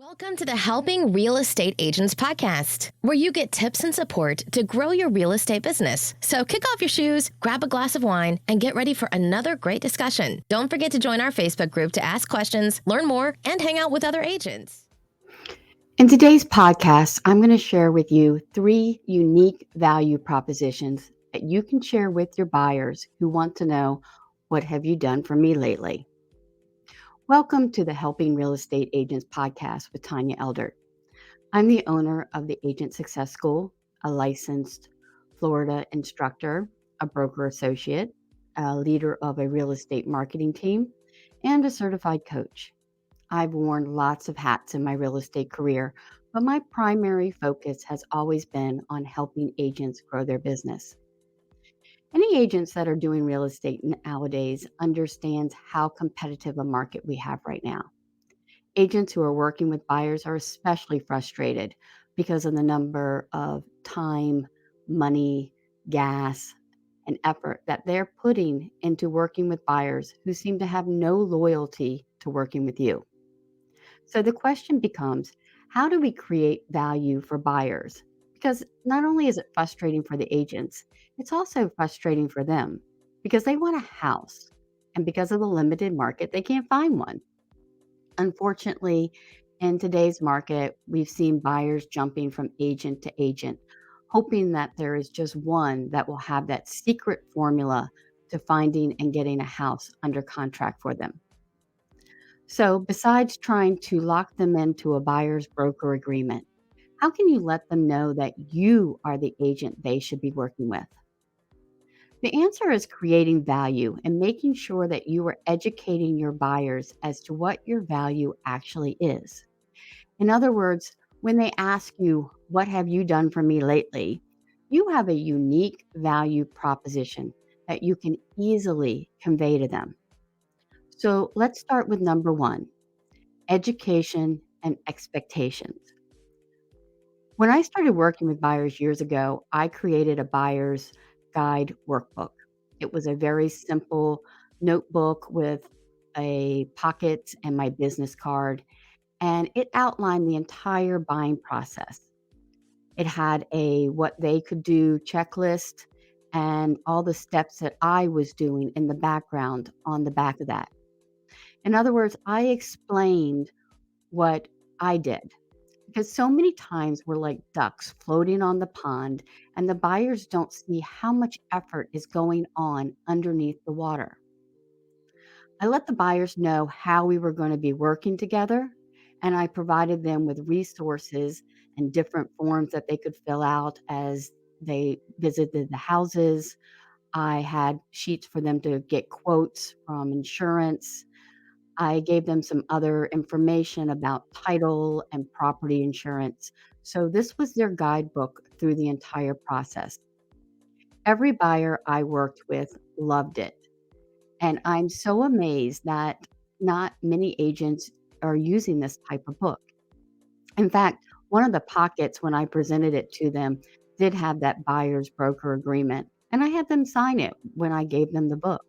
Welcome to the Helping Real Estate Agents podcast, where you get tips and support to grow your real estate business. So kick off your shoes, grab a glass of wine, and get ready for another great discussion. Don't forget to join our Facebook group to ask questions, learn more, and hang out with other agents. In today's podcast, I'm going to share with you 3 unique value propositions that you can share with your buyers who want to know, what have you done for me lately? Welcome to the Helping Real Estate Agents podcast with Tanya Eldert. I'm the owner of the Agent Success School, a licensed Florida instructor, a broker associate, a leader of a real estate marketing team, and a certified coach. I've worn lots of hats in my real estate career, but my primary focus has always been on helping agents grow their business. Any agents that are doing real estate nowadays understands how competitive a market we have right now. Agents who are working with buyers are especially frustrated because of the number of time, money, gas, and effort that they're putting into working with buyers who seem to have no loyalty to working with you. So the question becomes, how do we create value for buyers? Because not only is it frustrating for the agents, it's also frustrating for them because they want a house. And because of the limited market, they can't find one. Unfortunately, in today's market, we've seen buyers jumping from agent to agent, hoping that there is just one that will have that secret formula to finding and getting a house under contract for them. So, besides trying to lock them into a buyer's broker agreement, how can you let them know that you are the agent they should be working with? The answer is creating value and making sure that you are educating your buyers as to what your value actually is. In other words, when they ask you, "What have you done for me lately?" you have a unique value proposition that you can easily convey to them. So, let's start with number 1. Education and expectations. When I started working with buyers years ago, I created a buyer's guide workbook. It was a very simple notebook with a pocket and my business card, and it outlined the entire buying process. It had a what they could do checklist and all the steps that I was doing in the background on the back of that. In other words, I explained what I did. Because so many times we're like ducks floating on the pond, and the buyers don't see how much effort is going on underneath the water. I let the buyers know how we were going to be working together, and I provided them with resources and different forms that they could fill out as they visited the houses. I had sheets for them to get quotes from insurance. I gave them some other information about title and property insurance. So this was their guidebook through the entire process. Every buyer I worked with loved it. And I'm so amazed that not many agents are using this type of book. In fact, one of the pockets, when I presented it to them, did have that buyer's broker agreement. And I had them sign it when I gave them the book.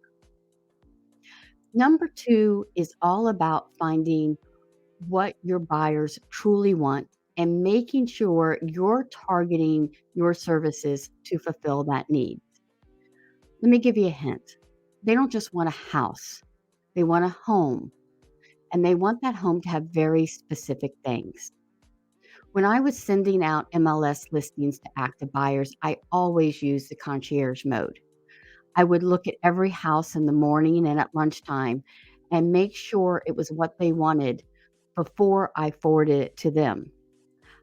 Number 2 is all about finding what your buyers truly want and making sure you're targeting your services to fulfill that need. Let me give you a hint. They don't just want a house, they want a home, and they want that home to have very specific things. When I was sending out MLS listings to active buyers, I always used the Concierge Mode. I would look at every house in the morning and at lunchtime and make sure it was what they wanted before I forwarded it to them.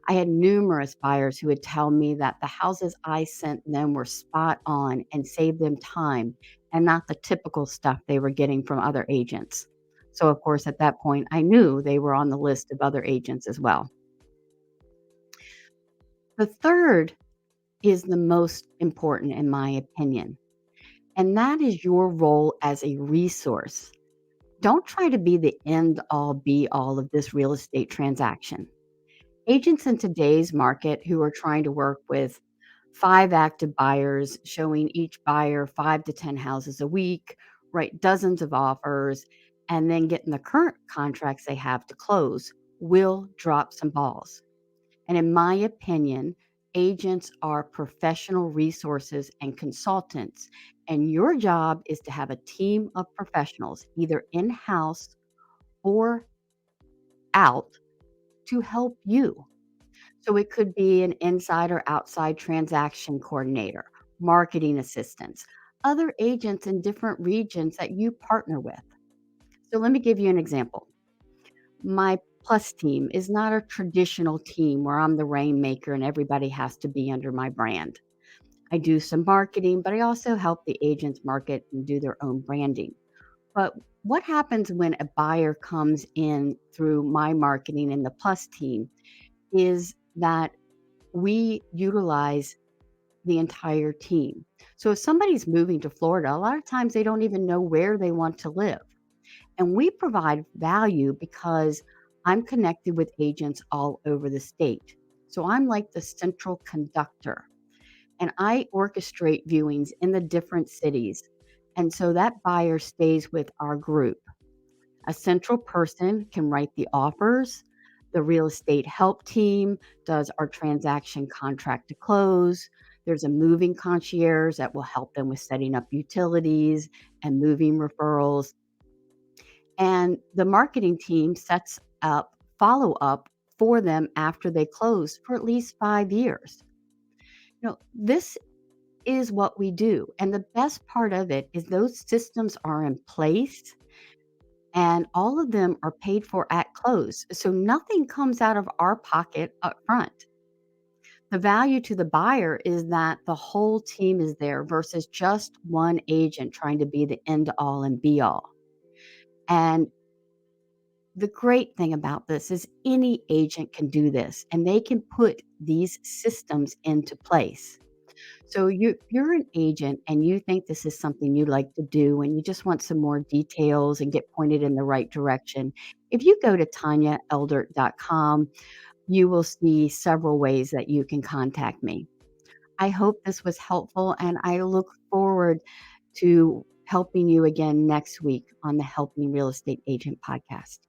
I had numerous buyers who would tell me that the houses I sent them were spot on and saved them time and not the typical stuff they were getting from other agents. So, of course, at that point, I knew they were on the list of other agents as well. The third is the most important, in my opinion, and that is your role as a resource. Don't try to be the end all be all of this real estate transaction. Agents in today's market who are trying to work with 5 active buyers, showing each buyer 5 to 10 houses a week, write dozens of offers, and then getting the current contracts they have to close, will drop some balls. And in my opinion, agents are professional resources and consultants. And your job is to have a team of professionals, either in house or out, to help you. So it could be an inside or outside transaction coordinator, marketing assistants, other agents in different regions that you partner with. So let me give you an example. My Plus team is not a traditional team where I'm the rainmaker and everybody has to be under my brand. I do some marketing, but I also help the agents market and do their own branding. But what happens when a buyer comes in through my marketing and the Plus team is that we utilize the entire team. So if somebody's moving to Florida, a lot of times they don't even know where they want to live. And we provide value because I'm connected with agents all over the state. So I'm like the central conductor and I orchestrate viewings in the different cities. And so that buyer stays with our group. A central person can write the offers. The real estate help team does our transaction contract to close. There's a moving concierge that will help them with setting up utilities and moving referrals. And the marketing team sets up follow up for them after they close for at least 5 years. This is what we do. And the best part of it is those systems are in place and all of them are paid for at close. So nothing comes out of our pocket up front. The value to the buyer is that the whole team is there versus just one agent trying to be the end all and be all. And the great thing about this is any agent can do this and they can put these systems into place. So you're an agent and you think this is something you like to do and you just want some more details and get pointed in the right direction. If you go to tanyaeldert.com, you will see several ways that you can contact me. I hope this was helpful and I look forward to helping you again next week on the Helping Real Estate Agent podcast.